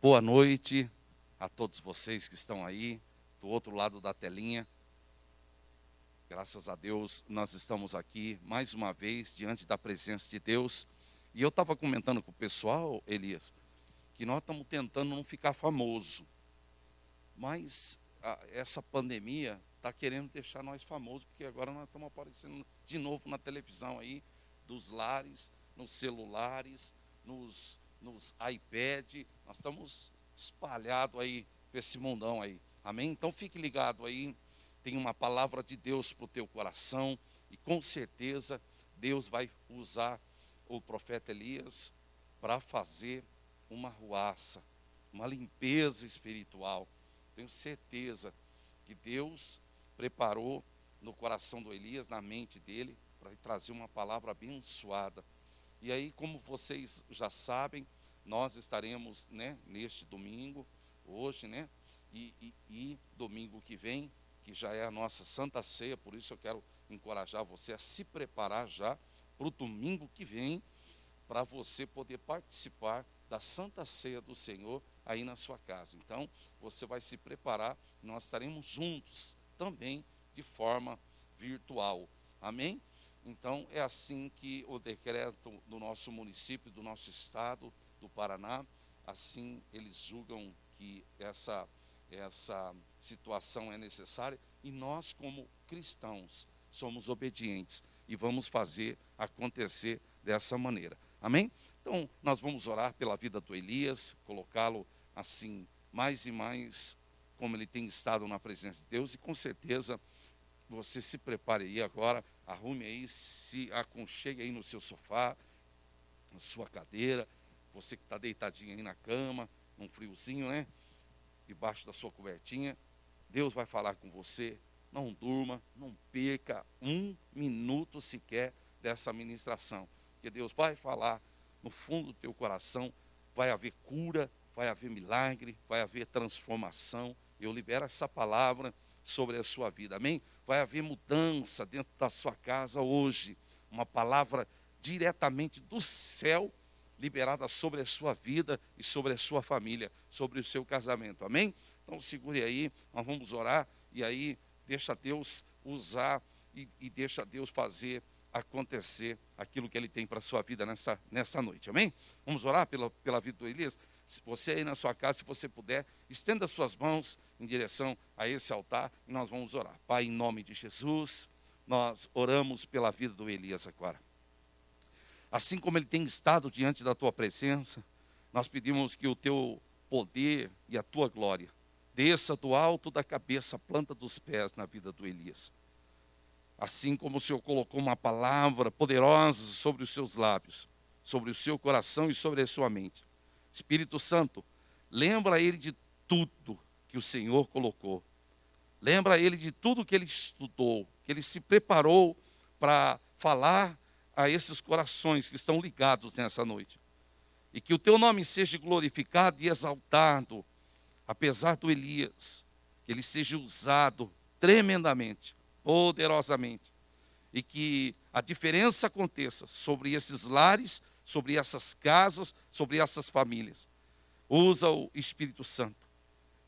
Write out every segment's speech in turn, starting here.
Boa noite a todos vocês que estão aí do outro lado da telinha. Graças a Deus nós estamos aqui mais uma vez diante da presença de Deus. E eu estava comentando com o pessoal, Elias, que nós estamos tentando não ficar famoso. Mas essa pandemia está querendo deixar nós famosos, porque agora nós estamos aparecendo de novo na televisão aí, dos lares, nos celulares, nos iPad, nós estamos espalhados aí por esse mundão aí, amém? Então fique ligado aí, tem uma palavra de Deus para o teu coração, e com certeza Deus vai usar o profeta Elias para fazer uma arruaça, uma limpeza espiritual. Tenho certeza que Deus preparou no coração do Elias, na mente dele, para trazer uma palavra abençoada. E aí, como vocês já sabem, nós estaremos, neste domingo, hoje, e domingo que vem, que já é a nossa Santa Ceia. Por isso eu quero encorajar você a se preparar já para o domingo que vem, para você poder participar da Santa Ceia do Senhor aí na sua casa. Então, você vai se preparar, nós estaremos juntos também de forma virtual. Amém? Então, é assim que o decreto do nosso município, do nosso estado, do Paraná, assim eles julgam que essa situação é necessária, e nós, como cristãos, somos obedientes e vamos fazer acontecer dessa maneira. Amém? Então, nós vamos orar pela vida do Elias, colocá-lo assim, mais e mais, como ele tem estado na presença de Deus, e com certeza você se prepare aí agora, arrume aí, se aconchegue aí no seu sofá, na sua cadeira, você que está deitadinho aí na cama, num friozinho, debaixo da sua cobertinha. Deus vai falar com você, não durma, não perca um minuto sequer dessa ministração, porque Deus vai falar no fundo do teu coração, vai haver cura, vai haver milagre, vai haver transformação. Eu libero essa palavra sobre a sua vida, amém? Vai haver mudança dentro da sua casa hoje, uma palavra diretamente do céu, liberada sobre a sua vida e sobre a sua família, sobre o seu casamento, amém? Então segure aí, nós vamos orar, e aí deixa Deus usar e deixa Deus fazer acontecer aquilo que Ele tem para a sua vida nessa noite, amém? Vamos orar pela vida do Elias? Se você aí na sua casa, se você puder, estenda suas mãos em direção a esse altar e nós vamos orar. Pai, em nome de Jesus, nós oramos pela vida do Elias agora. Assim como ele tem estado diante da tua presença, nós pedimos que o teu poder e a tua glória desça do alto da cabeça, à planta dos pés na vida do Elias. Assim como o Senhor colocou uma palavra poderosa sobre os seus lábios, sobre o seu coração e sobre a sua mente. Espírito Santo, lembra ele de tudo que o Senhor colocou. Lembra ele de tudo que ele estudou, que ele se preparou para falar a esses corações que estão ligados nessa noite. E que o teu nome seja glorificado e exaltado, apesar do Elias, que ele seja usado tremendamente, poderosamente, e que a diferença aconteça sobre esses lares, sobre essas casas, sobre essas famílias. Usa o Espírito Santo,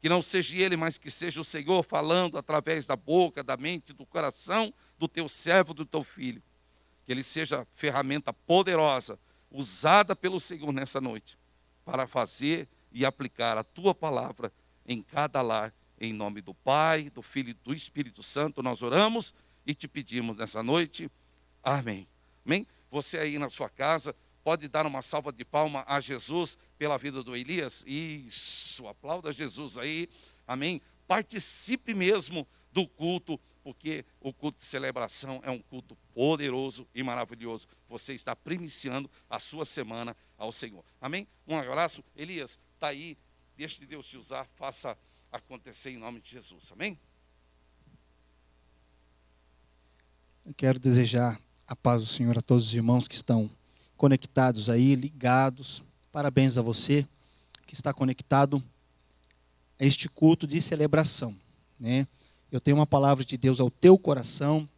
que não seja ele, mas que seja o Senhor falando através da boca, da mente, do coração do teu servo, do teu filho. Que ele seja ferramenta poderosa, usada pelo Senhor nessa noite, para fazer e aplicar a tua palavra em cada lar, em nome do Pai, do Filho e do Espírito Santo. Nós oramos e te pedimos nessa noite, amém. Amém? Você aí na sua casa, pode dar uma salva de palma a Jesus pela vida do Elias? Isso, aplauda Jesus aí, amém? Participe mesmo do culto, porque o culto de celebração é um culto poderoso e maravilhoso. Você está primiciando a sua semana ao Senhor, amém? Um abraço. Elias, está aí, deixe Deus te usar, faça acontecer em nome de Jesus, amém? Eu quero desejar a paz do Senhor a todos os irmãos que estão conectados aí, ligados. Parabéns a você que está conectado a este culto de celebração, Eu tenho uma palavra de Deus ao teu coração.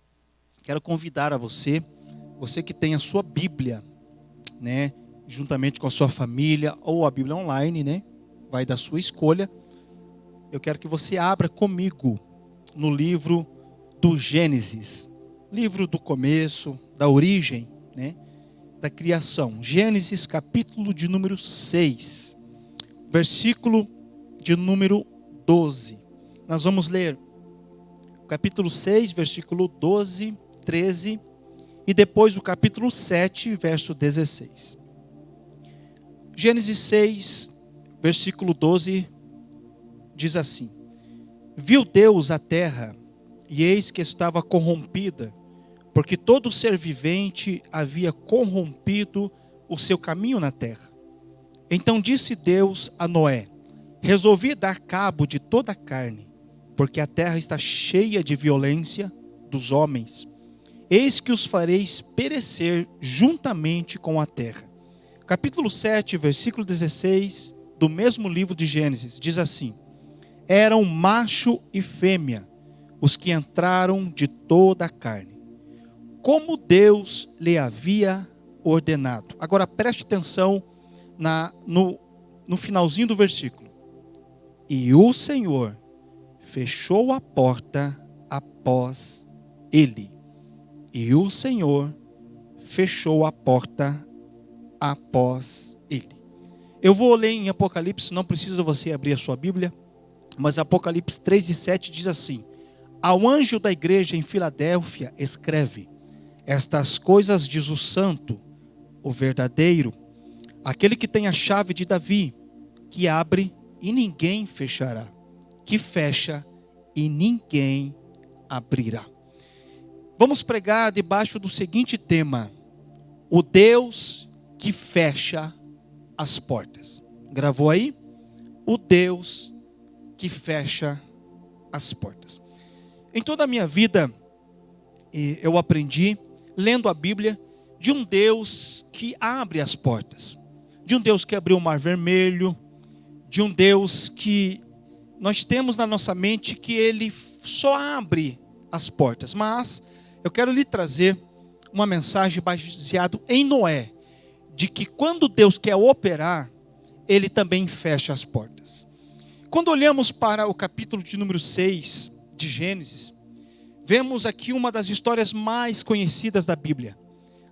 Quero convidar a você que tem a sua Bíblia, juntamente com a sua família, ou a Bíblia online, vai da sua escolha. Eu quero que você abra comigo no livro do Gênesis, livro do começo, da origem, né, da criação. Gênesis, capítulo de número 6, versículo de número 12. Nós vamos ler o capítulo 6, versículo 12, 13, e depois o capítulo 7, verso 16. Gênesis 6, versículo 12, diz assim: Viu Deus a terra, e eis que estava corrompida, porque todo ser vivente havia corrompido o seu caminho na terra. Então disse Deus a Noé: Resolvi dar cabo de toda a carne, porque a terra está cheia de violência dos homens. Eis que os fareis perecer juntamente com a terra. Capítulo 7, versículo 16, do mesmo livro de Gênesis, diz assim: Eram macho e fêmea os que entraram de toda a carne, como Deus lhe havia ordenado. Agora preste atenção no finalzinho do versículo. E o Senhor fechou a porta após ele. E o Senhor fechou a porta após ele. Eu vou ler em Apocalipse, não precisa você abrir a sua Bíblia, mas Apocalipse 3:7 diz assim: Ao anjo da igreja em Filadélfia escreve: Estas coisas diz o santo, o verdadeiro, aquele que tem a chave de Davi, que abre e ninguém fechará, que fecha e ninguém abrirá. Vamos pregar debaixo do seguinte tema: o Deus que fecha as portas. Gravou aí? O Deus que fecha as portas. Em toda a minha vida, eu aprendi, lendo a Bíblia, de um Deus que abre as portas. De um Deus que abriu o Mar Vermelho. De um Deus que nós temos na nossa mente que Ele só abre as portas. Mas eu quero lhe trazer uma mensagem baseada em Noé, de que quando Deus quer operar, Ele também fecha as portas. Quando olhamos para o capítulo de número 6 de Gênesis, vemos aqui uma das histórias mais conhecidas da Bíblia.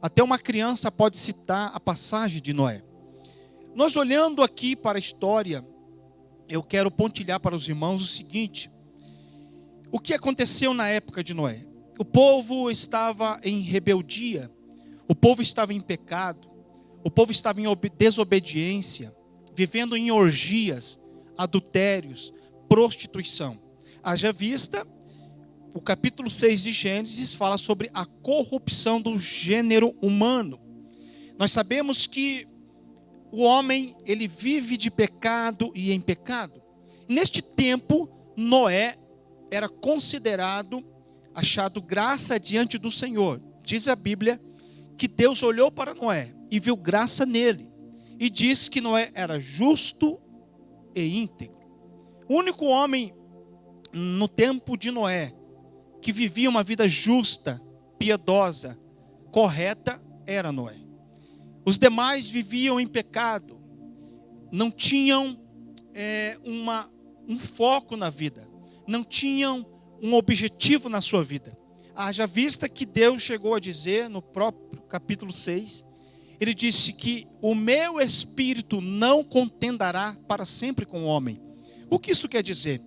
Até uma criança pode citar a passagem de Noé. Nós olhando aqui para a história, eu quero pontilhar para os irmãos o seguinte: o que aconteceu na época de Noé? O povo estava em rebeldia, o povo estava em pecado, o povo estava em desobediência, vivendo em orgias, adultérios, prostituição. Haja vista, o capítulo 6 de Gênesis fala sobre a corrupção do gênero humano. Nós sabemos que o homem, ele vive de pecado e em pecado. Neste tempo, Noé era considerado, achado graça diante do Senhor. Diz a Bíblia que Deus olhou para Noé e viu graça nele. E diz que Noé era justo e íntegro. O único homem no tempo de Noé que vivia uma vida justa, piedosa, correta, era Noé. Os demais viviam em pecado, não tinham um foco na vida, não tinham um objetivo na sua vida. Haja vista que Deus chegou a dizer no próprio capítulo 6, Ele disse que o meu espírito não contendará para sempre com o homem. O que isso quer dizer?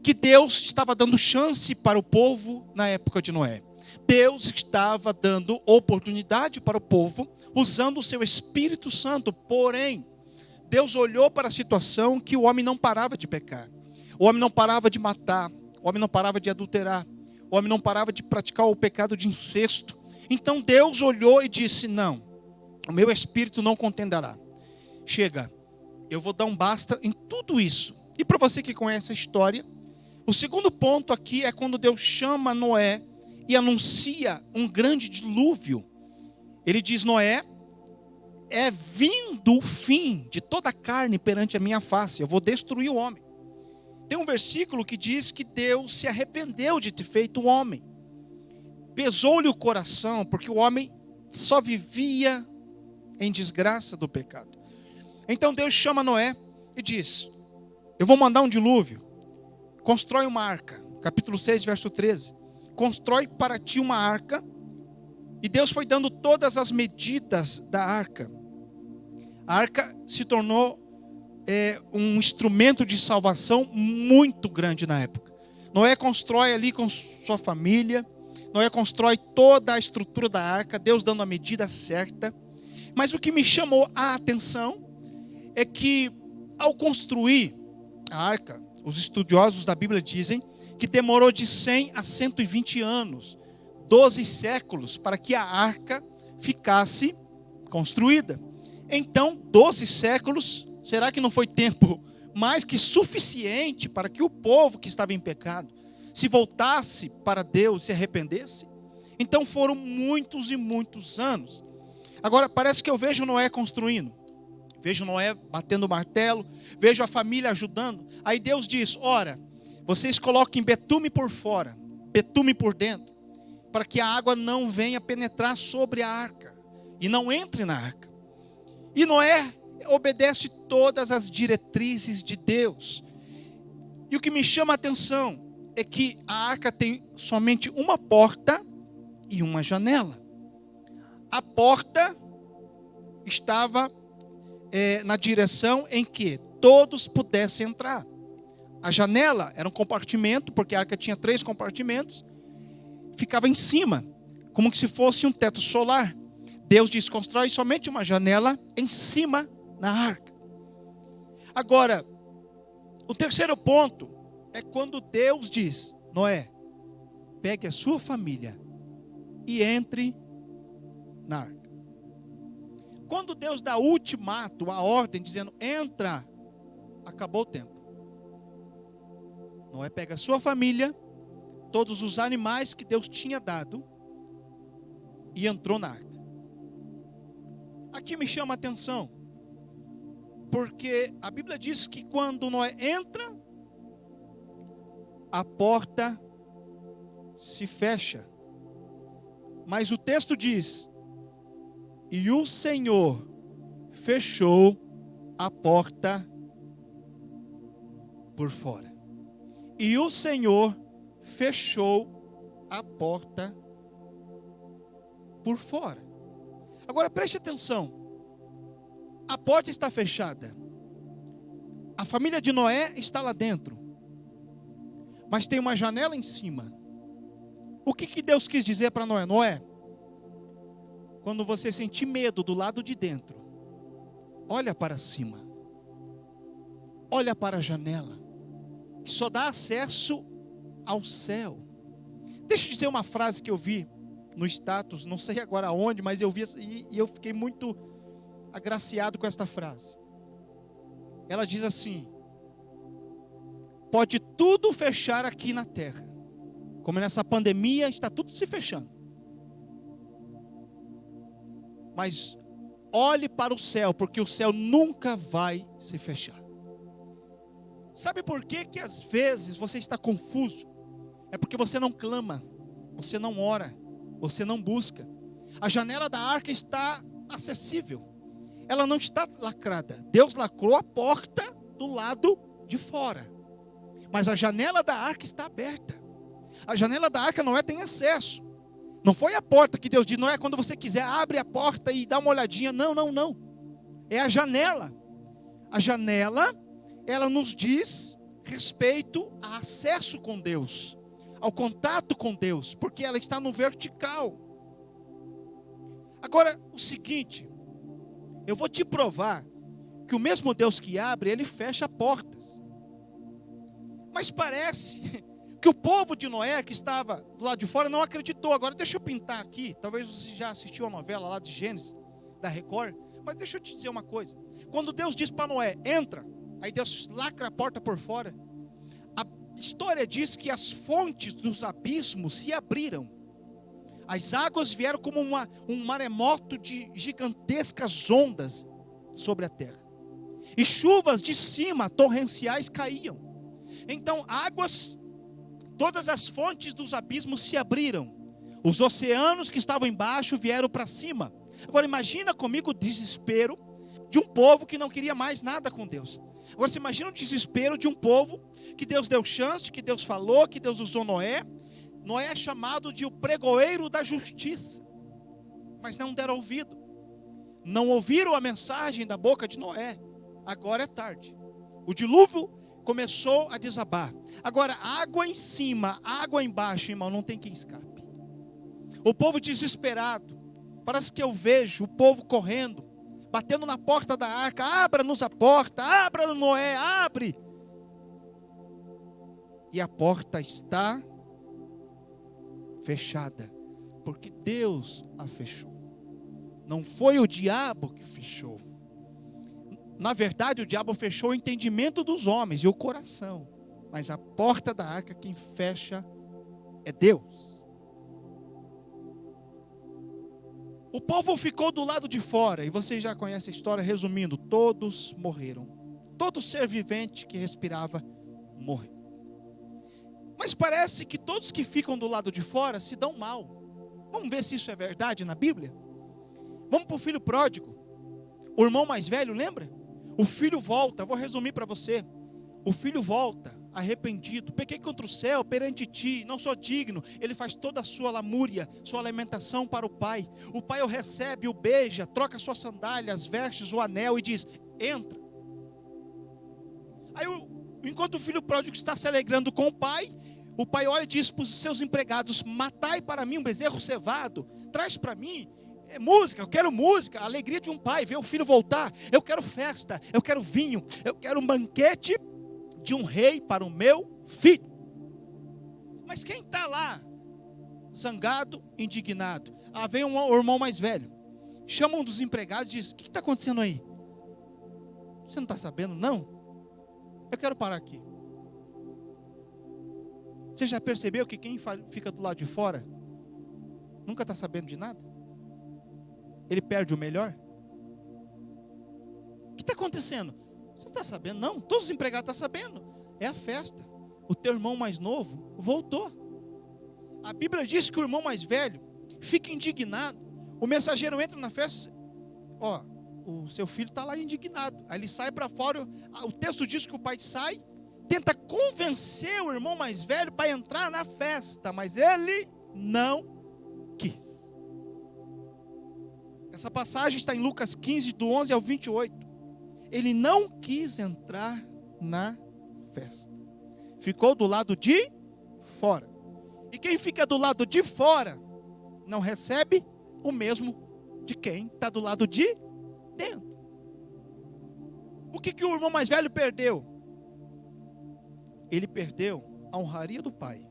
Que Deus estava dando chance para o povo na época de Noé. Deus estava dando oportunidade para o povo, usando o seu Espírito Santo. Porém, Deus olhou para a situação que o homem não parava de pecar. O homem não parava de matar. O homem não parava de adulterar. O homem não parava de praticar o pecado de incesto. Então Deus olhou e disse: não, o meu Espírito não contenderá. Chega, eu vou dar um basta em tudo isso. E para você que conhece a história, o segundo ponto aqui é quando Deus chama Noé e anuncia um grande dilúvio. Ele diz: Noé, é vindo o fim de toda a carne perante a minha face. Eu vou destruir o homem. Tem um versículo que diz que Deus se arrependeu de ter feito o homem. Pesou-lhe o coração, porque o homem só vivia em desgraça do pecado. Então Deus chama Noé e diz: eu vou mandar um dilúvio. Constrói uma arca. Capítulo 6, verso 13. Constrói para ti uma arca. E Deus foi dando todas as medidas da arca. A arca se tornou um instrumento de salvação muito grande na época. Noé constrói ali com sua família. Noé constrói toda a estrutura da arca, Deus dando a medida certa. Mas o que me chamou a atenção é que, ao construir a arca, os estudiosos da Bíblia dizem que demorou de 100 a 120 anos, 12 séculos, para que a arca ficasse construída. Então, 12 séculos, será que não foi tempo mais que suficiente para que o povo que estava em pecado se voltasse para Deus, se arrependesse? Então foram muitos e muitos anos. Agora parece que eu vejo Noé construindo, vejo Noé batendo o martelo, vejo a família ajudando. Aí Deus diz: ora, vocês coloquem betume por fora, betume por dentro, para que a água não venha penetrar sobre a arca e não entre na arca. E Noé obedece todas as diretrizes de Deus. E o que me chama a atenção é que a arca tem somente uma porta e uma janela. A porta estava na direção em que todos pudessem entrar. A janela era um compartimento, porque a arca tinha 3 compartimentos, ficava em cima, como que se fosse um teto solar. Deus diz: constrói somente uma janela em cima na arca. Agora, o terceiro ponto é quando Deus diz: Noé, pegue a sua família e entre na arca. Quando Deus dá ultimato, a ordem, dizendo: entra, acabou o tempo. Noé pega a sua família, todos os animais que Deus tinha dado, e entrou na arca. Aqui me chama a atenção, porque a Bíblia diz que quando Noé entra, a porta se fecha. Mas o texto diz: e o Senhor fechou a porta por fora. E o Senhor fechou a porta por fora. Agora preste atenção. A porta está fechada. A família de Noé está lá dentro. Mas tem uma janela em cima. O que Deus quis dizer para Noé? Noé, quando você sentir medo do lado de dentro, olha para cima. Olha para a janela, que só dá acesso ao céu. Deixa eu dizer uma frase que eu vi no status, não sei agora onde, mas eu vi e eu fiquei muito agraciado com esta frase. Ela diz assim: pode tudo fechar aqui na terra, como nessa pandemia está tudo se fechando, mas olhe para o céu, porque o céu nunca vai se fechar. Sabe por que às vezes você está confuso? É porque você não clama, você não ora, você não busca. A janela da arca está acessível, ela não está lacrada. Deus lacrou a porta do lado de fora, mas a janela da arca está aberta. A janela da arca Noé tem acesso. Não foi a porta que Deus diz: Noé, quando você quiser, abre a porta e dá uma olhadinha. Não, não, não. É a janela. A janela, ela nos diz respeito a acesso com Deus, ao contato com Deus, porque ela está no vertical. Agora, o seguinte, eu vou te provar que o mesmo Deus que abre, ele fecha portas. Mas parece que o povo de Noé, que estava do lado de fora, não acreditou. Agora deixa eu pintar aqui, talvez você já assistiu a novela lá de Gênesis, da Record, mas deixa eu te dizer uma coisa. Quando Deus diz para Noé: entra, aí Deus lacra a porta por fora. A história diz que as fontes dos abismos se abriram. As águas vieram como um maremoto de gigantescas ondas sobre a terra. E chuvas de cima, torrenciais, caíam. Então águas, todas as fontes dos abismos se abriram. Os oceanos que estavam embaixo vieram para cima. Agora imagina comigo o desespero de um povo que não queria mais nada com Deus. Agora você imagina o desespero de um povo que Deus deu chance, que Deus falou, que Deus usou Noé. Noé é chamado de o pregoeiro da justiça, mas não deram ouvido. Não ouviram a mensagem da boca de Noé. Agora é tarde. O dilúvio começou a desabar. Agora, água em cima, água embaixo, irmão, não tem quem escape. O povo desesperado. Parece que eu vejo o povo correndo, batendo na porta da arca. Abra-nos a porta, abra, Noé, abre. E a porta está fechada, porque Deus a fechou. Não foi o diabo que fechou. Na verdade, o diabo fechou o entendimento dos homens e o coração. Mas a porta da arca, quem fecha é Deus. O povo ficou do lado de fora, e você já conhece a história, resumindo, todos morreram. Todo ser vivente que respirava morreu. Mas parece que todos que ficam do lado de fora se dão mal. Vamos ver se isso é verdade na Bíblia? Vamos para o filho pródigo. O irmão mais velho, lembra? O filho volta, vou resumir para você. O filho volta, arrependido. Pequei contra o céu, perante ti, não sou digno. Ele faz toda a sua lamúria, sua lamentação para o pai. O pai o recebe, o beija, troca suas sandálias, as vestes, o anel e diz, entra. Aí, enquanto o filho pródigo está se alegrando com o pai olha e diz para os seus empregados, matai para mim um bezerro cevado, traz para mim. É música, eu quero música, a alegria de um pai, ver o filho voltar. Eu quero festa, eu quero vinho, eu quero um banquete de um rei para o meu filho. Mas quem está lá, zangado, indignado? Vem o irmão mais velho, chama um dos empregados e diz, o que está acontecendo aí? Você não está sabendo, não? Eu quero parar aqui. Você já percebeu que quem fica do lado de fora nunca está sabendo de nada? Ele perde o melhor? O que está acontecendo? Você não está sabendo? Não, todos os empregados estão sabendo. É a festa. O teu irmão mais novo voltou. A Bíblia diz que o irmão mais velho fica indignado. O mensageiro entra na festa, o seu filho está lá indignado. Aí ele sai para fora, o texto diz que o pai sai, tenta convencer o irmão mais velho para entrar na festa, mas ele não quis. Essa passagem está em Lucas 15, do 11 ao 28. Ele não quis entrar na festa. Ficou do lado de fora. E quem fica do lado de fora não recebe o mesmo de quem está do lado de dentro. O que o irmão mais velho perdeu? Ele perdeu a honraria do pai.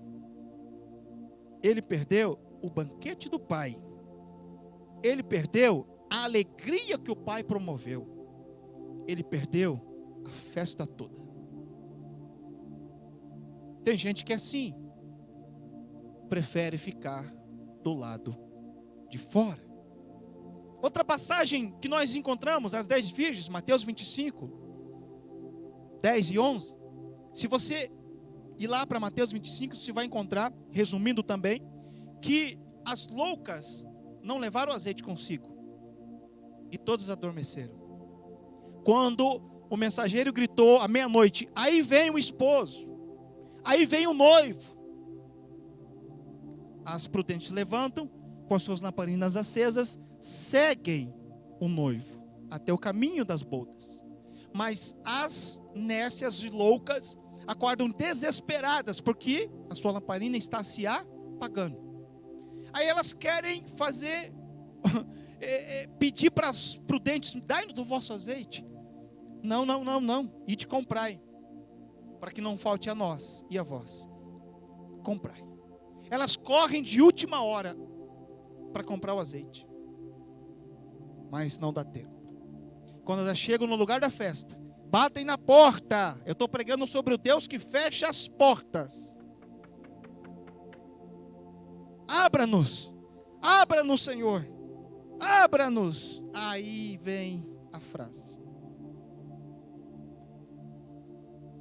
Ele perdeu o banquete do pai. Ele perdeu a alegria que o pai promoveu. Ele perdeu a festa toda. Tem gente que é assim, prefere ficar do lado de fora. Outra passagem que nós encontramos, as 10 virgens, Mateus 25, 10 e 11. Se você ir lá para Mateus 25, você vai encontrar, resumindo também, que as loucas não levaram azeite consigo, e todos adormeceram. Quando o mensageiro gritou à meia-noite, aí vem o esposo, aí vem o noivo. As prudentes levantam, com as suas lamparinas acesas, seguem o noivo, até o caminho das bodas. Mas as nécias e loucas acordam desesperadas, porque a sua lamparina está se apagando. Aí elas querem fazer, pedir para as prudentes, dai-nos do vosso azeite. Não, ide comprai, para que não falte a nós e a vós. Comprai. Elas correm de última hora para comprar o azeite, mas não dá tempo. Quando elas chegam no lugar da festa, batem na porta. Eu estou pregando sobre o Deus que fecha as portas. Abra-nos, Senhor, abra-nos. Aí vem a frase: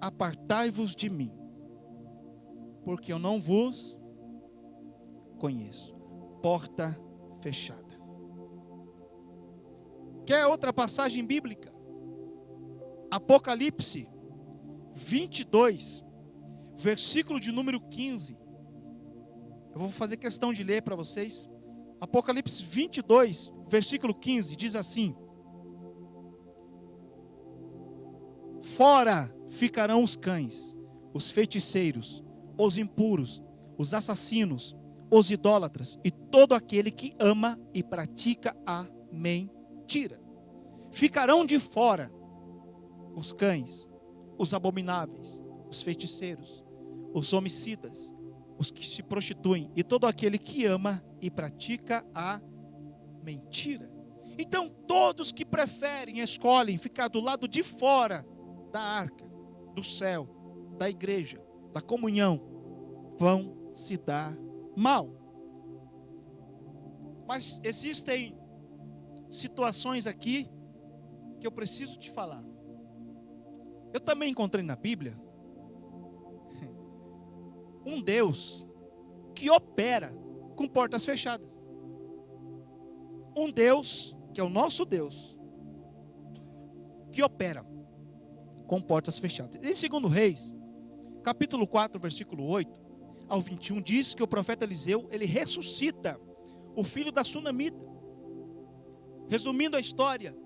apartai-vos de mim, porque eu não vos conheço. Porta fechada. Quer outra passagem bíblica? Apocalipse 22, versículo de número 15. Eu vou fazer questão de ler para vocês. Apocalipse 22, versículo 15, diz assim: fora ficarão os cães, os feiticeiros, os impuros, os assassinos, os idólatras e todo aquele que ama e pratica a mentira. Ficarão de fora os cães, os abomináveis, os feiticeiros, os homicidas, os que se prostituem e todo aquele que ama e pratica a mentira. Então todos que preferem, escolhem ficar do lado de fora da arca, do céu, da igreja, da comunhão, vão se dar mal. Mas existem situações aqui que eu preciso te falar. Eu também encontrei na Bíblia um Deus que opera com portas fechadas. Um Deus, que é o nosso Deus, que opera com portas fechadas. Em 2 Reis, capítulo 4, versículo 8 ao 21, diz que o profeta Eliseu, ele ressuscita o filho da sunamita. Resumindo a história,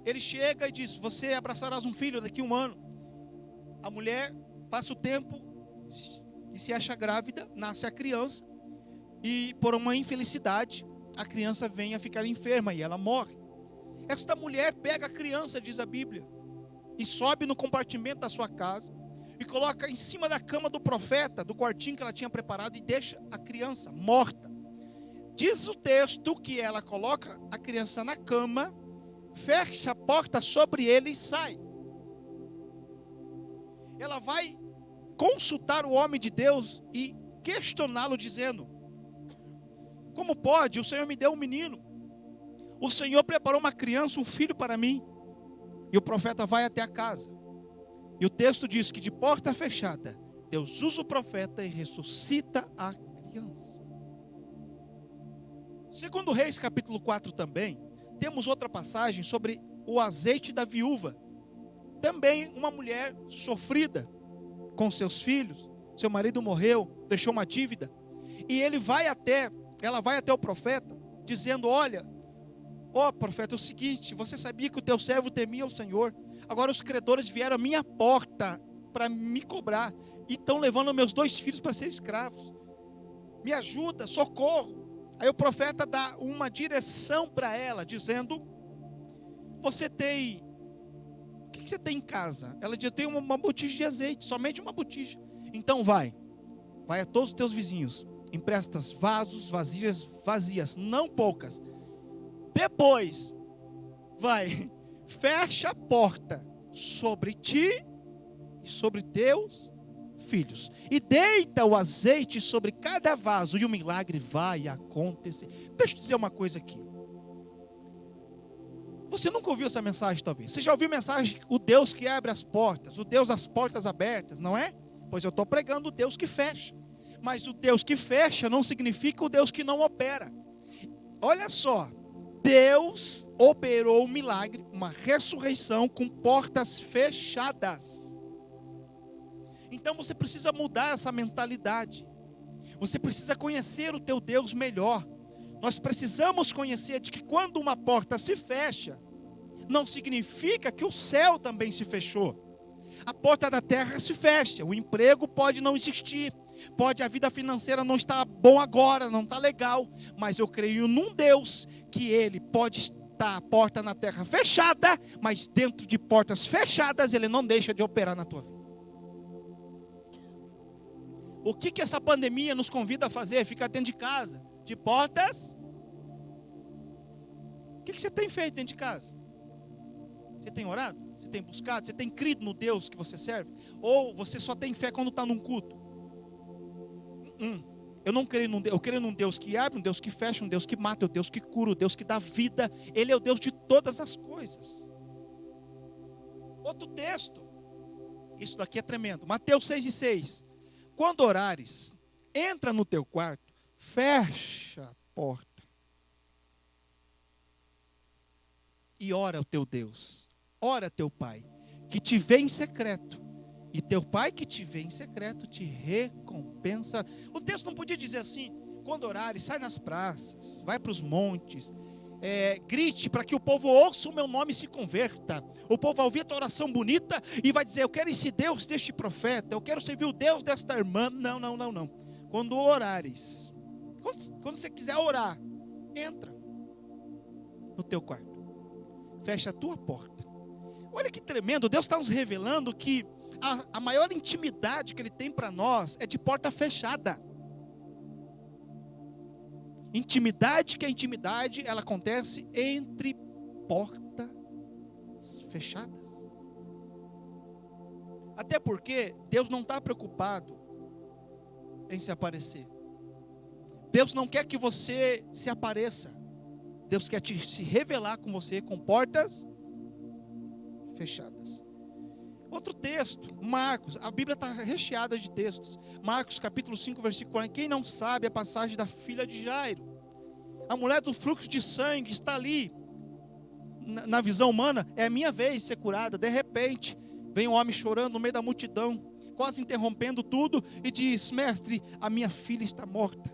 ele chega e diz: você abraçarás um filho daqui a 1 ano. A mulher passa o tempo e se acha grávida, nasce a criança, e por uma infelicidade, a criança vem a ficar enferma e ela morre. Esta mulher pega a criança, diz a Bíblia, e sobe no compartimento da sua casa, e coloca em cima da cama do profeta, do quartinho que ela tinha preparado, e deixa a criança morta. Diz o texto que ela coloca a criança na cama, fecha a porta sobre ele e sai. Ela vai consultar o homem de Deus e questioná-lo, dizendo: como pode? O Senhor me deu um menino. O Senhor preparou uma criança, um filho para mim. E o profeta vai até a casa. E o texto diz que de porta fechada, Deus usa o profeta e ressuscita a criança. 2 Reis, capítulo 4 também, temos outra passagem sobre o azeite da viúva. Também uma mulher sofrida com seus filhos, seu marido morreu, deixou uma dívida, e ela vai até o profeta, dizendo: olha, profeta, é o seguinte, você sabia que o teu servo temia o Senhor, agora os credores vieram à minha porta para me cobrar, e estão levando meus 2 filhos para ser escravos, me ajuda, socorro. Aí o profeta dá uma direção para ela, dizendo: você tem, o que você tem em casa? Ela diz: eu tenho uma botija de azeite, somente uma botija. Então vai a todos os teus vizinhos, empresta vasos, vasilhas vazias, não poucas. Depois, fecha a porta sobre ti e sobre teus filhos, e deita o azeite sobre cada vaso, e o milagre vai acontecer. Deixa eu dizer uma coisa aqui. Você nunca ouviu essa mensagem, talvez. Você já ouviu a mensagem: o Deus que abre as portas, o Deus das portas abertas, não é? Pois eu estou pregando o Deus que fecha. Mas o Deus que fecha não significa o Deus que não opera. Olha só, Deus operou um milagre, uma ressurreição com portas fechadas. Então você precisa mudar essa mentalidade. Você precisa conhecer o teu Deus melhor. Nós precisamos conhecer de que quando uma porta se fecha, não significa que o céu também se fechou. A porta da terra se fecha, o emprego pode não existir, pode a vida financeira não estar bom agora, não está legal, mas eu creio num Deus que Ele pode estar a porta na terra fechada, mas dentro de portas fechadas Ele não deixa de operar na tua vida. O que essa pandemia nos convida a fazer? Ficar dentro de casa, de portas. O que você tem feito dentro de casa? Você tem orado? Você tem buscado? Você tem crido no Deus que você serve? Ou você só tem fé quando está num culto? Eu não creio num Deus. Eu creio num Deus que abre, um Deus que fecha, um Deus que mata, um Deus que cura, um Deus que dá vida. Ele é o Deus de todas as coisas. Outro texto. Isso daqui é tremendo. Mateus 6:6. Quando orares, entra no teu quarto, fecha a porta e ora ao teu Deus, ora teu Pai, que te vê em secreto, E teu pai que te vê em secreto te recompensa. O texto não podia dizer assim: quando orares, sai nas praças, vai para os montes, grite para que o povo ouça o meu nome e se converta. O povo vai ouvir a tua oração bonita e vai dizer: eu quero esse Deus deste profeta, eu quero servir o Deus desta irmã. Não, não, não, não. Quando orares, quando você quiser orar, entra no teu quarto, fecha a tua porta. Olha que tremendo, Deus está nos revelando que a maior intimidade que Ele tem para nós é de porta fechada. Intimidade, que a intimidade, ela acontece entre portas fechadas. Até porque Deus não está preocupado em se aparecer. Deus não quer que você se apareça. Deus quer se revelar com você com portas fechadas. Outro texto, Marcos, a Bíblia está recheada de textos. Marcos capítulo 5, versículo 40. Quem não sabe a passagem da filha de Jairo? A mulher do fluxo de sangue está ali. Na visão humana, é a minha vez de ser curada. De repente, vem um homem chorando no meio da multidão, quase interrompendo tudo, e diz: mestre, a minha filha está morta.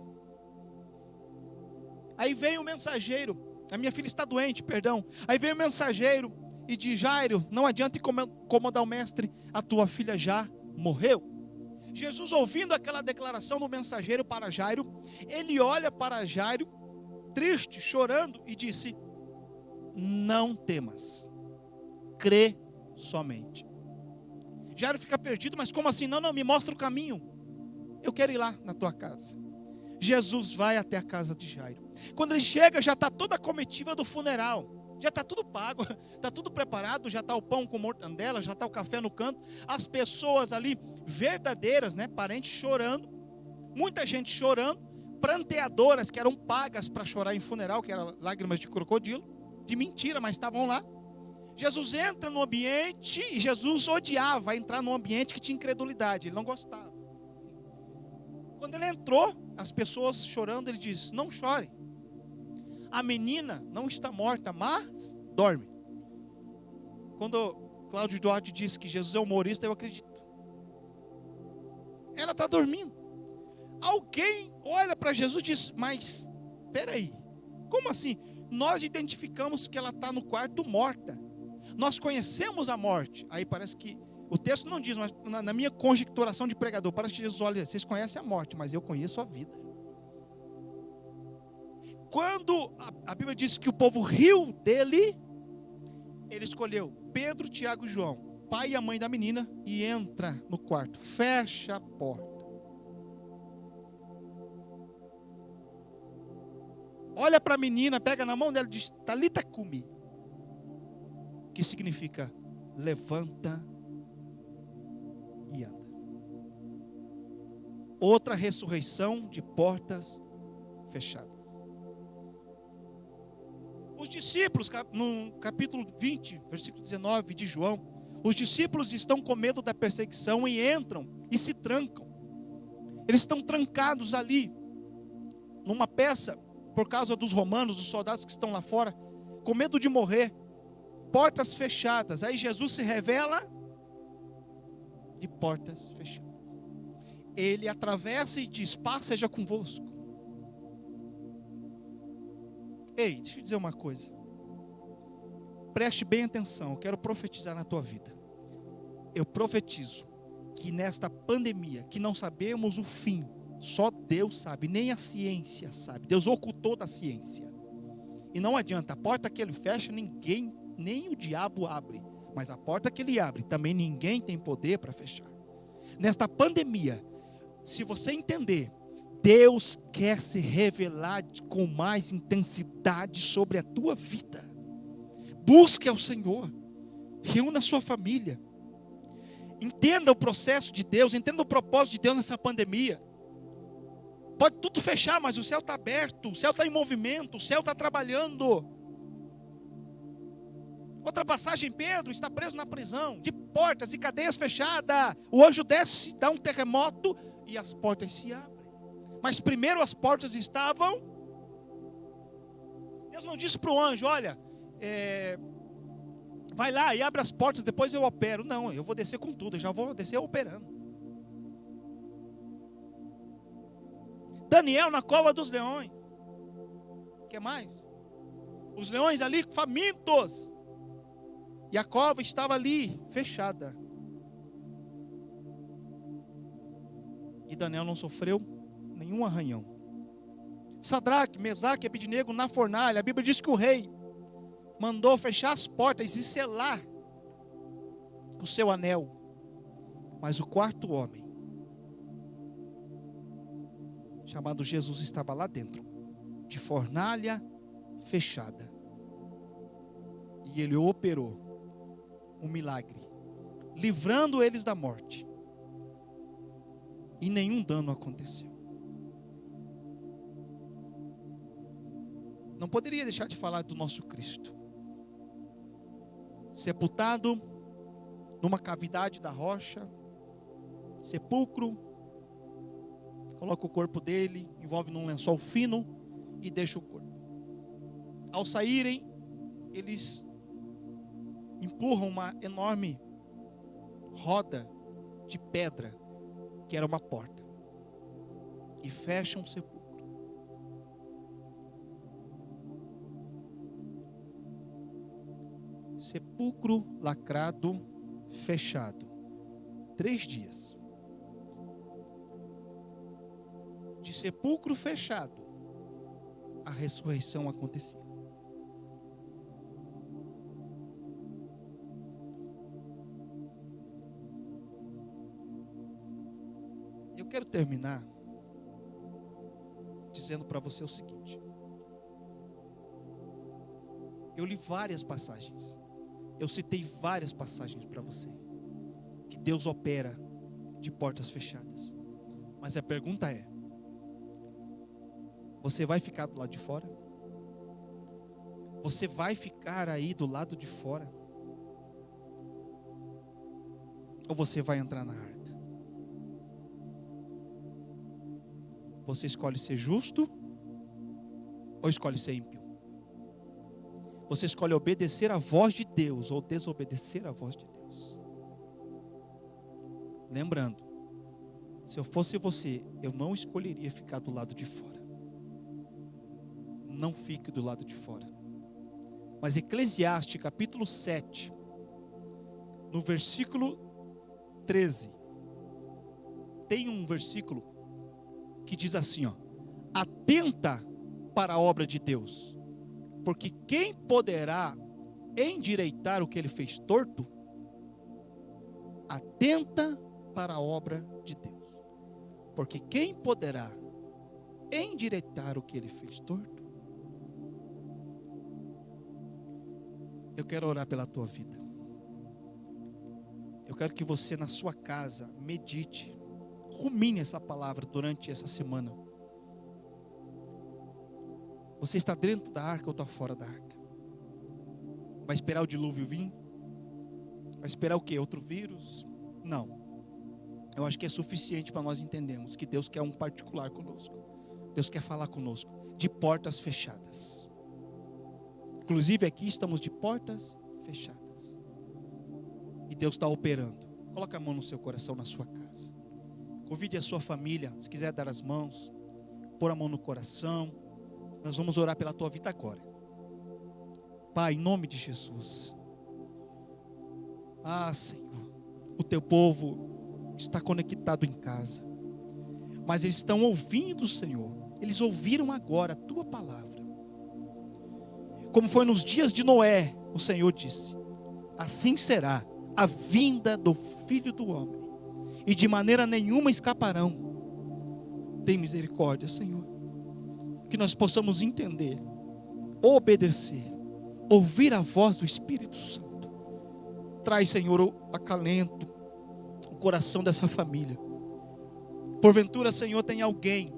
Aí vem o mensageiro, a minha filha está doente, perdão. Aí vem o mensageiro e diz: Jairo, não adianta incomodar o mestre, a tua filha já morreu. Jesus, ouvindo aquela declaração do mensageiro para Jairo, ele olha para Jairo, triste, chorando, e disse: não temas, crê somente. Jairo fica perdido: mas como assim? Não, me mostra o caminho, eu quero ir lá na tua casa. Jesus vai até a casa de Jairo. Quando ele chega, já está toda a comitiva do funeral. Já está tudo pago, está tudo preparado, já está o pão com mortandela, já está o café no canto. As pessoas ali, verdadeiras, parentes chorando, muita gente chorando, pranteadoras que eram pagas para chorar em funeral, que eram lágrimas de crocodilo, de mentira, mas estavam lá. Jesus entra no ambiente, e Jesus odiava entrar num ambiente que tinha incredulidade, ele não gostava. Quando ele entrou, as pessoas chorando, ele diz: não chorem. A menina não está morta, mas dorme. Quando Cláudio Duarte disse que Jesus é humorista, eu acredito. Ela está dormindo. Alguém olha para Jesus e diz: mas, espera aí, como assim? Nós identificamos que ela está no quarto morta. Nós conhecemos a morte. Aí parece que, o texto não diz, mas na minha conjecturação de pregador, parece que Jesus olha: vocês conhecem a morte, mas eu conheço a vida. Quando a Bíblia diz que o povo riu dele, ele escolheu Pedro, Tiago e João, pai e a mãe da menina, e entra no quarto, fecha a porta. Olha para a menina, pega na mão dela e diz: Talita cumi, que significa levanta e anda. Outra ressurreição de portas fechadas. Os discípulos, no capítulo 20, versículo 19 de João, os discípulos estão com medo da perseguição e entram e se trancam. Eles estão trancados ali, numa peça, por causa dos romanos, dos soldados que estão lá fora, com medo de morrer, portas fechadas. Aí Jesus se revela de portas fechadas. Ele atravessa e diz: paz seja convosco. Ei, deixa eu dizer uma coisa. Preste bem atenção, eu quero profetizar na tua vida. Eu profetizo que nesta pandemia, que não sabemos o fim, só Deus sabe, nem a ciência sabe. Deus ocultou da ciência. E não adianta, a porta que Ele fecha, ninguém, nem o diabo abre. Mas a porta que Ele abre, também ninguém tem poder para fechar. Nesta pandemia, se você entender, Deus quer se revelar com mais intensidade sobre a tua vida. Busque ao Senhor. Reúna a sua família. Entenda o processo de Deus. Entenda o propósito de Deus nessa pandemia. Pode tudo fechar, mas o céu está aberto. O céu está em movimento. O céu está trabalhando. Outra passagem, Pedro está preso na prisão, de portas e cadeias fechadas. O anjo desce, dá um terremoto e as portas se abrem. Mas primeiro as portas estavam. Deus não disse para o anjo: olha, vai lá e abre as portas, depois eu opero. Não, eu vou descer com tudo, eu já vou descer operando. Daniel na cova dos leões. O que mais? Os leões ali famintos. E a cova estava ali, fechada. E Daniel não sofreu nenhum arranhão. Sadraque, Mesaque e Abednego na fornalha. A Bíblia diz que o rei mandou fechar as portas e selar o seu anel. Mas o quarto homem, chamado Jesus, estava lá dentro, de fornalha fechada. E ele operou um milagre, livrando eles da morte. E nenhum dano aconteceu. Não poderia deixar de falar do nosso Cristo, sepultado numa cavidade da rocha, sepulcro, coloca o corpo dele, envolve num lençol fino e deixa o corpo. Ao saírem, eles empurram uma enorme roda de pedra, que era uma porta, e fecham o sepulcro. Sepulcro lacrado, fechado. 3 dias. De sepulcro fechado, a ressurreição acontecia. Eu quero terminar dizendo para você o seguinte. Eu li várias passagens. Eu citei várias passagens para você, que Deus opera de portas fechadas. Mas a pergunta é: você vai ficar do lado de fora? Você vai ficar aí do lado de fora? Ou você vai entrar na arca? Você escolhe ser justo ou escolhe ser ímpio? Você escolhe obedecer a voz de Deus ou desobedecer a voz de Deus? Lembrando, se eu fosse você, eu não escolheria ficar do lado de fora. Não fique do lado de fora. Mas Eclesiastes capítulo 7, no versículo 13, tem um versículo que diz assim, ó: atenta para a obra de Deus, porque quem poderá endireitar o que ele fez torto? Atenta para a obra de Deus, porque quem poderá endireitar o que ele fez torto? Eu quero orar pela tua vida. Eu quero que você na sua casa medite, rumine essa palavra durante essa semana. Você está dentro da arca ou está fora da arca? Vai esperar o dilúvio vir? Vai esperar o quê? Outro vírus? Não. Eu acho que é suficiente para nós entendermos que Deus quer um particular conosco. Deus quer falar conosco de portas fechadas. Inclusive aqui estamos de portas fechadas. E Deus está operando. Coloca a mão no seu coração, na sua casa. Convide a sua família, se quiser dar as mãos, pôr a mão no coração. Nós vamos orar pela tua vida agora. Pai, em nome de Jesus. Ah, Senhor, o teu povo está conectado em casa, mas eles estão ouvindo, Senhor. Eles ouviram agora a tua palavra. Como foi nos dias de Noé, o Senhor disse: assim será a vinda do Filho do Homem, e de maneira nenhuma escaparão. Tem misericórdia, Senhor, que nós possamos entender, obedecer, ouvir a voz do Espírito Santo. Traz, Senhor, o acalento, o coração dessa família. Porventura, Senhor, tem alguém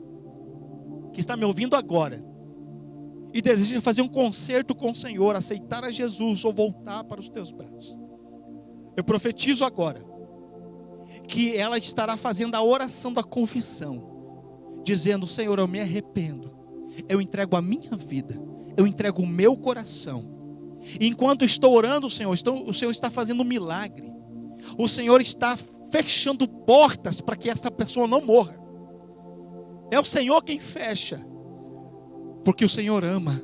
que está me ouvindo agora e deseja fazer um concerto com o Senhor, aceitar a Jesus ou voltar para os teus braços. Eu profetizo agora que ela estará fazendo a oração da confissão, dizendo: Senhor, eu me arrependo, eu entrego a minha vida, eu entrego o meu coração, E enquanto estou orando, Senhor, o Senhor está fazendo um milagre. O Senhor está fechando portas para que essa pessoa não morra. É o Senhor quem fecha, porque o Senhor ama.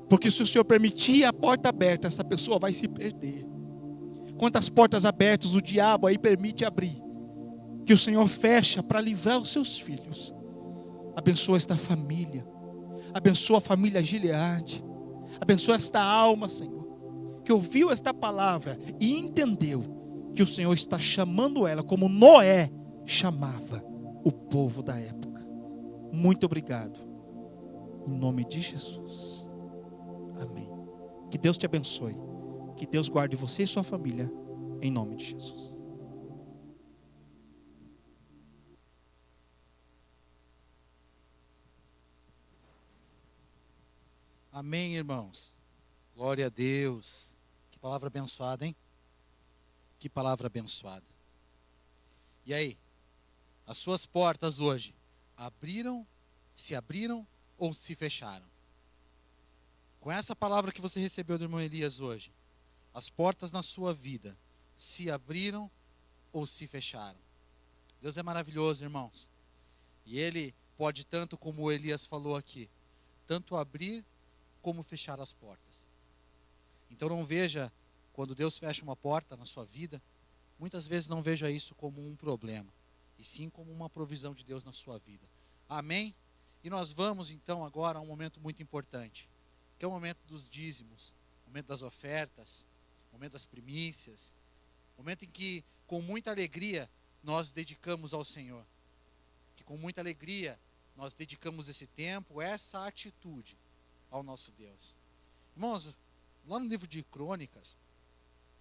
Porque se o Senhor permitir a porta aberta, essa pessoa vai se perder. Quantas portas abertas o diabo aí permite abrir, que o Senhor fecha para livrar os seus filhos. Abençoa esta família. Abençoa a família Gileade. Abençoa esta alma, Senhor, que ouviu esta palavra e entendeu que o Senhor está chamando ela como Noé chamava o povo da época. Muito obrigado. Em nome de Jesus. Amém. Que Deus te abençoe. Que Deus guarde você e sua família. Em nome de Jesus. Amém, irmãos. Glória a Deus. Que palavra abençoada, hein? Que palavra abençoada. E aí? As suas portas hoje abriram ou se fecharam? Com essa palavra que você recebeu do irmão Elias hoje, as portas na sua vida se abriram ou se fecharam? Deus é maravilhoso, irmãos. E Ele pode tanto, como o Elias falou aqui, tanto abrir como fechar as portas. Então não veja, quando Deus fecha uma porta na sua vida, muitas vezes não veja isso como um problema, e sim como uma provisão de Deus na sua vida. Amém? E nós vamos então agora a um momento muito importante, que é o momento dos dízimos, o momento das ofertas, o momento das primícias, o momento em que com muita alegria nós dedicamos ao Senhor, que com muita alegria nós dedicamos esse tempo, essa atitude ao nosso Deus. Irmãos, lá no livro de Crônicas,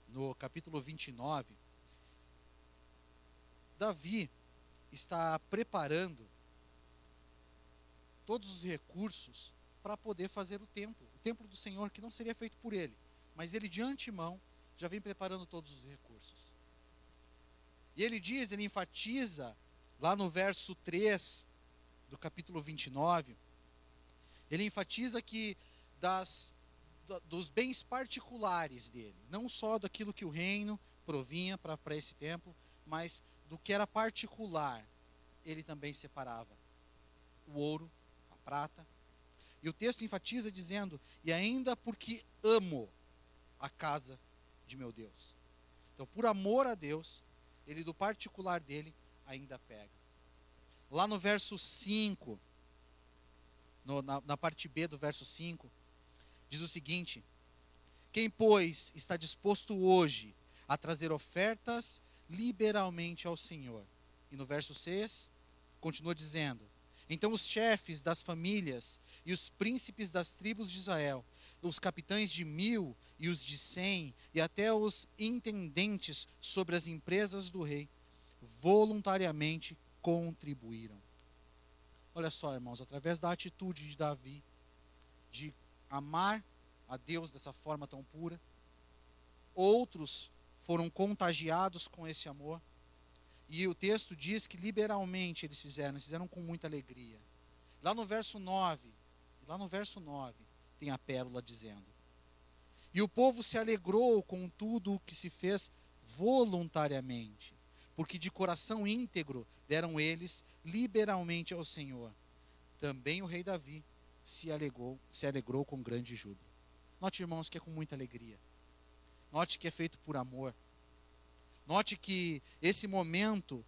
no capítulo 29, Davi está preparando todos os recursos para poder fazer o templo do Senhor, que não seria feito por ele, mas ele de antemão já vem preparando todos os recursos. E ele enfatiza lá no verso 3 do capítulo 29, ele enfatiza que dos bens particulares dele, não só daquilo que o reino provinha para esse templo, mas do que era particular, ele também separava o ouro, a prata. E o texto enfatiza dizendo: e ainda porque amo a casa de meu Deus. Então, por amor a Deus, ele do particular dele ainda pega. Lá no verso 5, na parte B do verso 5, diz o seguinte: quem, pois, está disposto hoje a trazer ofertas liberalmente ao Senhor? E no verso 6, continua dizendo: então os chefes das famílias e os príncipes das tribos de Israel, os capitães de 1000 e os de 100, e até os intendentes sobre as empresas do rei, voluntariamente contribuíram. Olha só, irmãos, através da atitude de Davi, de amar a Deus dessa forma tão pura, outros foram contagiados com esse amor. E o texto diz que liberalmente eles fizeram com muita alegria. Lá no verso 9, tem a pérola dizendo: e o povo se alegrou com tudo o que se fez voluntariamente, porque de coração íntegro deram eles liberalmente ao Senhor. Também o rei Davi se alegrou com grande júbilo. Note, irmãos, que é com muita alegria. Note que é feito por amor. Note que esse momento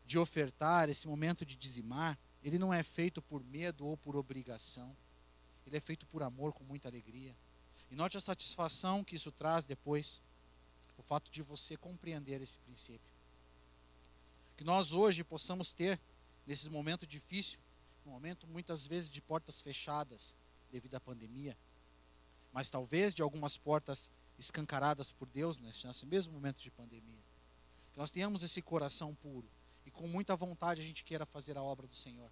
de ofertar, esse momento de dizimar, ele não é feito por medo ou por obrigação. Ele é feito por amor, com muita alegria. E note a satisfação que isso traz depois, o fato de você compreender esse princípio. Que nós hoje possamos ter, nesses momentos difíceis, um momento muitas vezes de portas fechadas devido à pandemia, mas talvez de algumas portas escancaradas por Deus nesse mesmo momento de pandemia. Que nós tenhamos esse coração puro e com muita vontade a gente queira fazer a obra do Senhor.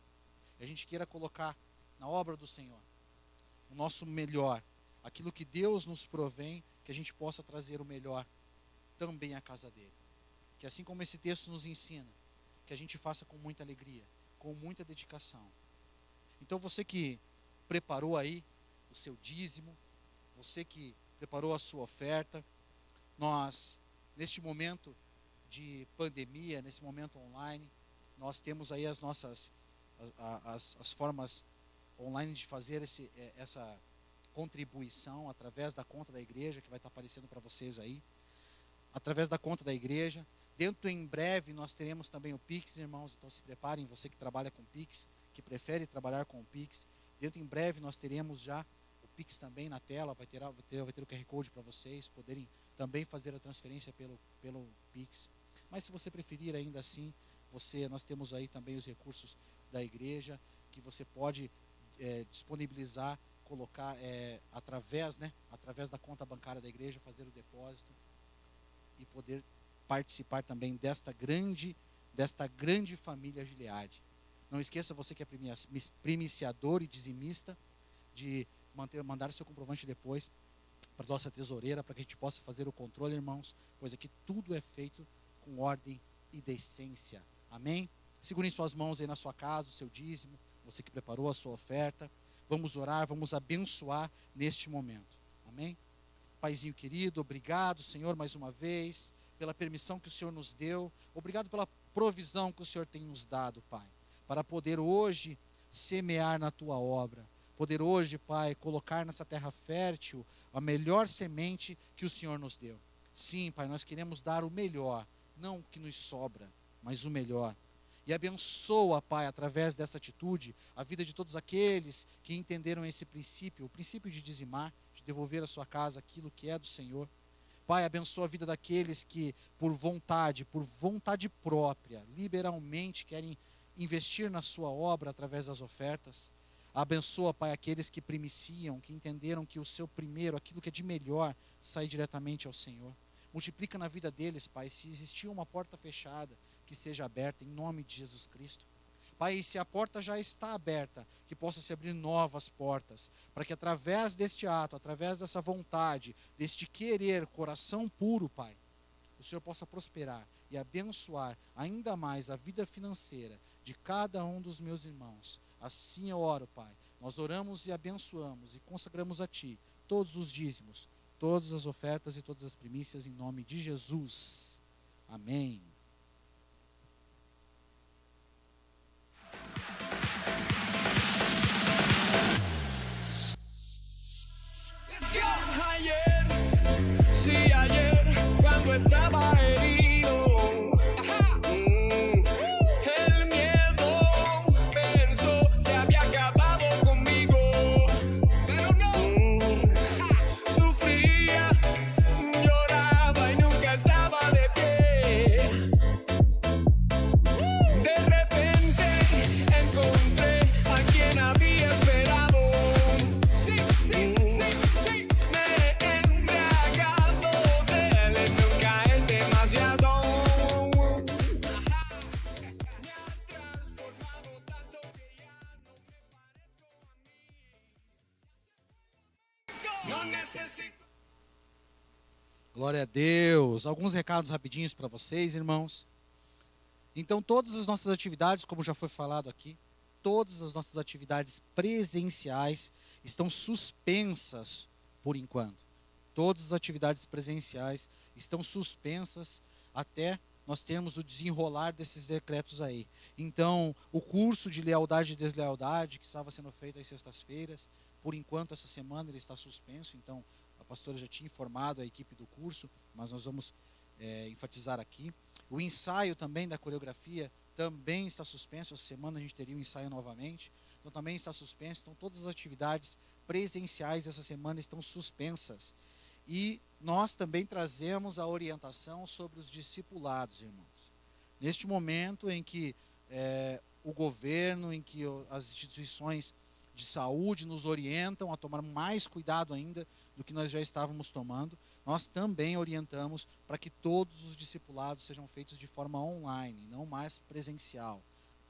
E a gente queira colocar na obra do Senhor o nosso melhor, aquilo que Deus nos provém, que a gente possa trazer o melhor também à casa dele. Que assim como esse texto nos ensina, que a gente faça com muita alegria, com muita dedicação. Então você que preparou aí o seu dízimo, você que preparou a sua oferta. Nós, neste momento de pandemia, nesse momento online, nós temos aí as nossas as formas online de fazer essa contribuição através da conta da igreja, que vai estar aparecendo para vocês aí, através da conta da igreja. Dentro em breve nós teremos também o Pix, irmãos, então se preparem, você que trabalha com Pix, que prefere trabalhar com o Pix. Dentro em breve nós teremos já o Pix também na tela, vai ter o QR Code para vocês poderem também fazer a transferência pelo Pix. Mas se você preferir ainda assim, nós temos aí também os recursos da igreja, que você pode disponibilizar, colocar através da conta bancária da igreja, fazer o depósito e poder participar também desta grande família Gileade. Não esqueça, você que é primiciador e dizimista, de mandar seu comprovante depois para a nossa tesoureira, para que a gente possa fazer o controle, irmãos, pois aqui tudo é feito com ordem e decência. Amém? Segurem suas mãos aí na sua casa, o seu dízimo, você que preparou a sua oferta. Vamos orar, vamos abençoar neste momento. Amém? Paizinho querido, obrigado, Senhor, mais uma vez, pela permissão que o Senhor nos deu. Obrigado pela provisão que o Senhor tem nos dado, Pai, para poder hoje semear na Tua obra. Poder hoje, Pai, colocar nessa terra fértil a melhor semente que o Senhor nos deu. Sim, Pai, nós queremos dar o melhor, não o que nos sobra, mas o melhor. E abençoa, Pai, através dessa atitude, a vida de todos aqueles que entenderam esse princípio, o princípio de dizimar, de devolver à sua casa aquilo que é do Senhor. Pai, abençoa a vida daqueles que, por vontade própria, liberalmente querem investir na sua obra através das ofertas. Abençoa, Pai, aqueles que primiciam, que entenderam que o seu primeiro, aquilo que é de melhor, sai diretamente ao Senhor. Multiplica na vida deles, Pai, se existir uma porta fechada, que seja aberta em nome de Jesus Cristo. Pai, se a porta já está aberta, que possa se abrir novas portas, para que através deste ato, através dessa vontade, deste querer, coração puro, Pai, o Senhor possa prosperar e abençoar ainda mais a vida financeira de cada um dos meus irmãos. Assim eu oro, Pai. Nós oramos e abençoamos e consagramos a Ti todos os dízimos, todas as ofertas e todas as primícias em nome de Jesus. Amém. Ayer, sí, ayer, cuando estaba herido, el miedo pensó que había acabado conmigo, pero no, sufría, lloraba y nunca estaba de pie. De repente encontré a quien había esperado. Sí, sí, sí, sí. Me he embriagado de él, nunca es demasiado. Me ha transformado tanto que ya no me parezco a mí. No necesito. Glória a Deus. Alguns recados rapidinhos para vocês, irmãos. Então, todas as nossas atividades, como já foi falado aqui, todas as nossas atividades presenciais estão suspensas por enquanto. Todas as atividades presenciais estão suspensas até nós termos o desenrolar desses decretos aí. Então, o curso de lealdade e deslealdade, que estava sendo feito às sextas-feiras, por enquanto, essa semana ele está suspenso. Então, a pastora já tinha informado a equipe do curso, mas nós vamos enfatizar aqui. O ensaio também da coreografia também está suspenso. Essa semana a gente teria um ensaio novamente. Então também está suspenso. Então todas as atividades presenciais dessa semana estão suspensas. E nós também trazemos a orientação sobre os discipulados, irmãos. Neste momento em que o governo, em que as instituições de saúde nos orientam a tomar mais cuidado ainda do que nós já estávamos tomando, nós também orientamos para que todos os discipulados sejam feitos de forma online, não mais presencial.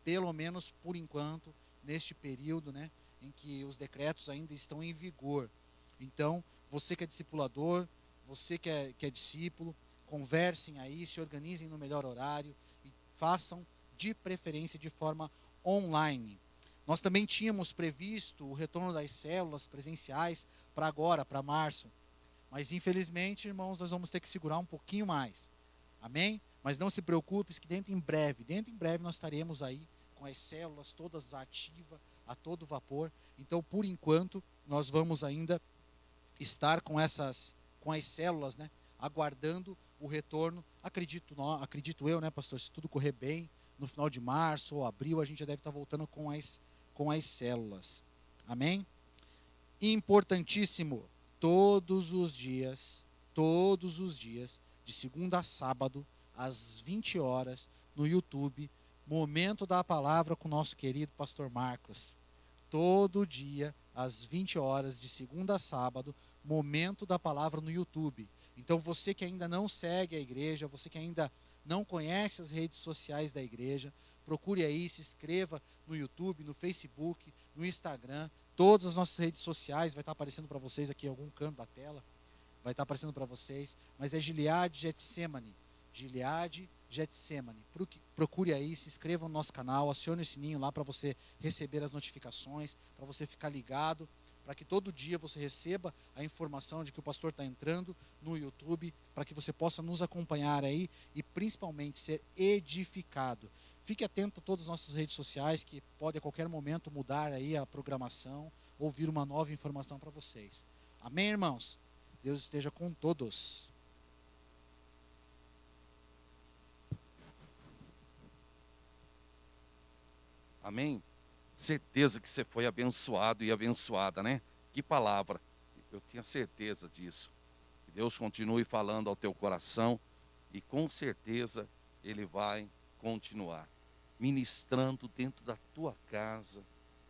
Pelo menos por enquanto, neste período, né, em que os decretos ainda estão em vigor. Então, você que é discipulador, você que é discípulo, conversem aí, se organizem no melhor horário e façam de preferência de forma online. Nós também tínhamos previsto o retorno das células presenciais para agora, para março. Mas infelizmente, irmãos, nós vamos ter que segurar um pouquinho mais. Amém? Mas não se preocupe, que dentro em breve nós estaremos aí com as células todas ativas, a todo vapor. Então, por enquanto, nós vamos ainda estar com as células, né, aguardando o retorno. Acredito eu, né, pastor, se tudo correr bem, no final de março ou abril, a gente já deve estar voltando com as células. Amém? Importantíssimo, todos os dias, de segunda a sábado, às 20 horas, no YouTube, Momento da Palavra com o nosso querido pastor Marcos. Todo dia, às 20 horas, de segunda a sábado, Momento da Palavra no YouTube. Então, você que ainda não segue a igreja, você que ainda não conhece as redes sociais da igreja, procure aí, se inscreva no YouTube, no Facebook, no Instagram. Todas as nossas redes sociais, vai estar aparecendo para vocês aqui em algum canto da tela, vai estar aparecendo para vocês, mas é Gilead Getsemane. Gilead Getsemane. Procure aí, se inscreva no nosso canal, acione o sininho lá para você receber as notificações, para você ficar ligado, para que todo dia você receba a informação de que o pastor está entrando no YouTube, para que você possa nos acompanhar aí e principalmente ser edificado. Fique atento a todas as nossas redes sociais, que pode a qualquer momento mudar aí a programação ou vir uma nova informação para vocês. Amém, irmãos? Deus esteja com todos. Amém? Certeza que você foi abençoado e abençoada, né? Que palavra. Eu tinha certeza disso. Que Deus continue falando ao teu coração e com certeza Ele vai continuar ministrando dentro da tua casa,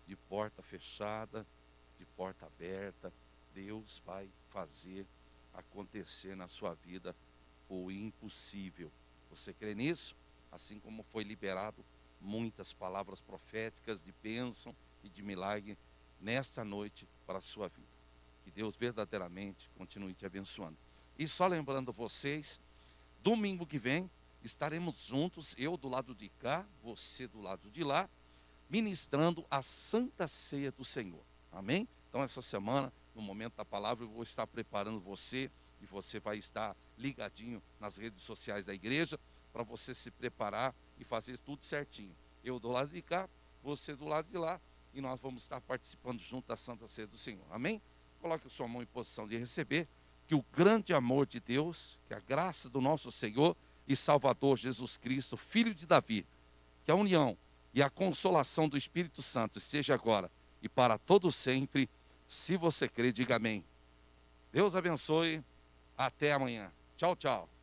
de porta fechada, de porta aberta. Deus vai fazer acontecer na sua vida o impossível. Você crê nisso? Assim como foi liberado muitas palavras proféticas de bênção e de milagre nesta noite para a sua vida. Que Deus verdadeiramente continue te abençoando. E só lembrando vocês, domingo que vem estaremos juntos, eu do lado de cá, você do lado de lá, ministrando a Santa Ceia do Senhor. Amém? Então essa semana, no momento da palavra, eu vou estar preparando você e você vai estar ligadinho nas redes sociais da igreja para você se preparar e fazer tudo certinho. Eu do lado de cá, você do lado de lá, e nós vamos estar participando junto da Santa Ceia do Senhor. Amém? Coloque a sua mão em posição de receber, que o grande amor de Deus, que a graça do nosso Senhor e Salvador Jesus Cristo, Filho de Davi, que a união e a consolação do Espírito Santo esteja agora e para todo sempre. Se você crê, diga amém. Deus abençoe. Até amanhã. Tchau, tchau.